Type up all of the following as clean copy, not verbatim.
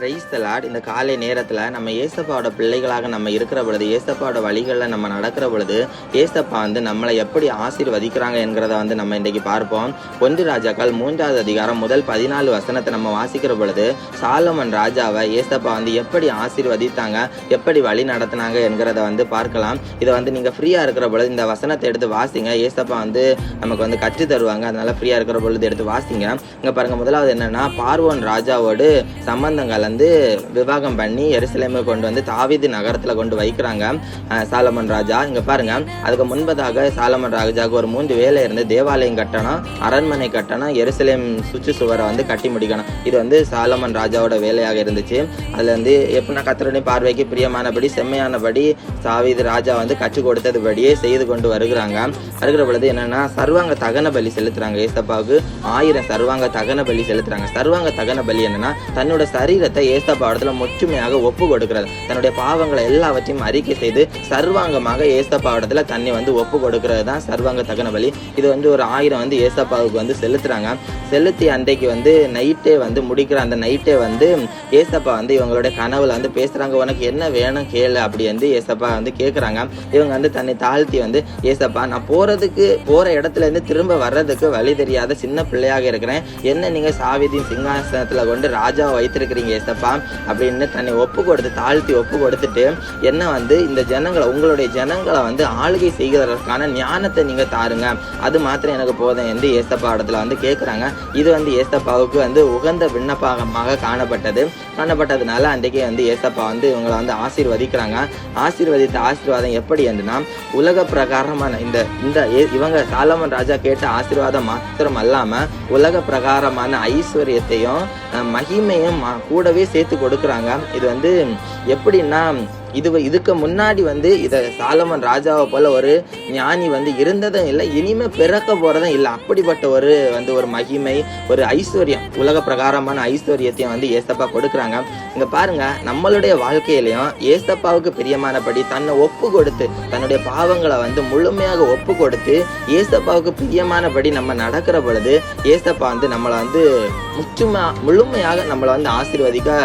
Praise the Lord. இந்த காலை நேரத்தில் நம்ம ஏசப்பாவோட பிள்ளைகளாக நம்ம இருக்கிற பொழுது, ஏசப்பாவோட வழிகளில் நம்ம நடக்கிற பொழுது, ஏசப்பா வந்து நம்மளை எப்படி ஆசீர்வதிக்கிறாங்க என்கிறத வந்து நம்ம இன்றைக்கு பார்ப்போம். 1 ராஜாக்கள் 3வது அதிகாரம் முதல் 14 வசனத்தை நம்ம வாசிக்கிற பொழுது, சாலமன் ராஜாவை ஏசப்பா வந்து எப்படி ஆசீர்வதித்தாங்க, எப்படி வழி நடத்தினாங்க என்கிறத வந்து பார்க்கலாம். இதை வந்து நீங்கள் ஃப்ரீயாக இருக்கிற பொழுது இந்த வசனத்தை எடுத்து வாசிங்க. ஏசப்பா வந்து நமக்கு வந்து கற்று தருவாங்க. அதனால ஃப்ரீயாக இருக்கிற பொழுது எடுத்து வாசிங்க. இங்கே பாருங்க, முதலாவது என்னன்னா, பார்வோன் ராஜாவோடு சம்பந்தங்கள் வந்து விவாகம் பண்ணி எருசலேமை கொண்டு வந்து தாவீது நகரத்தில் கொண்டு வைக்கிறாங்க சாலமன் ராஜா. இங்கே பாருங்க, அதுக்கு முன்பதாக சாலமன் ராஜாவுக்கு ஒரு 3 வேலை இருந்து தேவாலயம் கட்டணும், அரண்மனை கட்டணும், எருசலேம் சுற்று சுவரை வந்து கட்டி முடிக்கணும். இது வந்து சாலமன் ராஜாவோட வேலையாக இருந்துச்சு. அதில் வந்து எப்படின்னா கர்த்தருடைய பார்வைக்கு பிரியமானபடி செம்மையானபடி தாவீது ராஜா வந்து கற்றுக் கொடுத்ததுபடியே செய்து கொண்டு வருகிற பொழுது என்னன்னா, சர்வாங்க தகன பலி செலுத்துறாங்க. ஏசப்பாவுக்கு 1000 சர்வாங்க தகன பலி செலுத்துறாங்க. சர்வாங்க தகன பலி என்னன்னா, தன்னோட சரீரத்தை ஏசப்பாவிடத்துல முற்றுமையாக ஒப்பு கொடுக்கிறது. தன்னுடைய பாவங்களை எல்லாவற்றையும் அறிக்கை செய்து சர்வாங்கமாக ஏசப்பாவிடத்துல தன்னை வந்து ஒப்பு கொடுக்கிறது தான் சர்வாங்க தகன பலி. இது வந்து ஒரு 1000 வந்து ஏசப்பாவுக்கு வந்து செலுத்துறாங்க. செலுத்தி அன்றைக்கு வந்து நைட்டே வந்து முடிக்கிற அந்த நைட்டே வந்து ஏசப்பா வந்து இவங்களுடைய கனவுல வந்து பேசுறாங்க, உனக்கு என்ன வேணும் கேளு அப்படி வந்து ஏசப்பா வந்து கேட்குறாங்க. இவங்க வந்து தன்னை தாழ்த்தி வந்து, ஏசப்பா நான் போற இடத்துல இருந்து திரும்ப வர்றதுக்கு வழி தெரியாத சின்ன பிள்ளையாக இருக்கிறேன், என்ன நீங்க சாவீதின் சிங்காசனத்துல கொண்டு ராஜாவை வைத்திருக்கிறீங்க ஏசப்பா அப்படின்னு தன்னை ஒப்பு கொடுத்து தாழ்த்தி ஒப்பு கொடுத்துட்டு, என்ன வந்து இந்த ஜனங்களை, உங்களுடைய ஜனங்களை வந்து ஆளுகை செய்கிறதற்கான ஞானத்தை நீங்க தாருங்க, அது மாத்திரம் எனக்கு போதும் என்று ஏசப்பா இடத்துல வந்து கேட்குறாங்க. இது வந்து ஏசப்பாவுக்கு வந்து உகந்த விண்ணப்பமாக காணப்பட்டதுனால அன்றைக்கே வந்து ஏசப்பா வந்து இவங்களை வந்து ஆசீர்வதிக்கிறாங்க. ஆசீர்வதித்த ஆசீர்வாதம் எப்படி என்றுனா, உலக பிரகாரமான இவங்க சாலமன் ராஜா கேட்ட ஆசீர்வாதம் மாத்திரம் அல்லாம உலக பிரகாரமான ஐஸ்வர்யத்தையும் மகிமையும் கூடவே சேர்த்து கொடுக்குறாங்க. இது வந்து எப்படின்னா, இதுக்கு முன்னாடி வந்து இதை சாலமன் ராஜாவை போல ஒரு ஞானி வந்து இருந்ததும் இல்லை, இனிமே பிறக்க போறதும் இல்லை. அப்படிப்பட்ட ஒரு மகிமை, ஒரு ஐஸ்வர்யம், உலக பிரகாரமான ஐஸ்வர்யத்தையும் வந்து ஏசப்பா கொடுக்குறாங்க. இங்க பாருங்க, நம்மளுடைய வாழ்க்கையிலையும் ஏசப்பாவுக்கு பிரியமானபடி தன்னை ஒப்பு கொடுத்து, தன்னுடைய பாவங்களை வந்து முழுமையாக ஒப்பு கொடுத்து ஏசப்பாவுக்கு பிரியமானபடி நம்ம நடக்கிற பொழுது ஏசப்பா வந்து நம்மளை வந்து முழுமையாக நம்மளை வந்து ஆசீர்வதிக்க,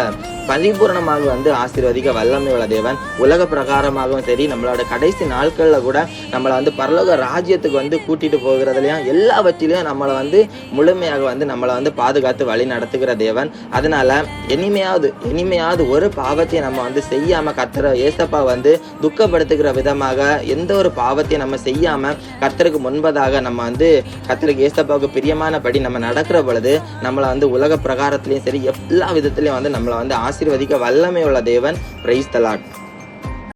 பரிபூர்ணமாக வந்து ஆசீர்வதிக்க வல்லமை உள்ள தேவன். உலக பிரகாரமாகவும் சரி, நம்மளோட கடைசி நாட்களில் கூட நம்மளை வந்து பரலோக ராஜ்யத்துக்கு வந்து கூட்டிட்டு போகிறதுலையும் எல்லாவற்றிலையும் நம்மளை வந்து முழுமையாக வந்து நம்மளை வந்து பாதுகாத்து வழி நடத்துகிற தேவன். அதனால இனிமையாவது ஒரு பாவத்தை நம்ம வந்து செய்யாம கர்த்தரை ஏசப்பா வந்து துக்கப்படுத்துகிற விதமாக எந்த ஒரு பாவத்தையும் நம்ம செய்யாம கர்த்தருக்கு முன்பதாக நம்ம வந்து கர்த்தருக்கு ஏசப்பாவுக்கு பிரியமானபடி நம்ம நடக்கிற பொழுது நம்மளை வந்து உலக பிரகாரத்திலையும் சரி எல்லா விதத்திலையும் வந்து நம்மளை வந்து ஆசீர்வதிக்க வல்லமை உள்ள தேவன். Praise the Lord.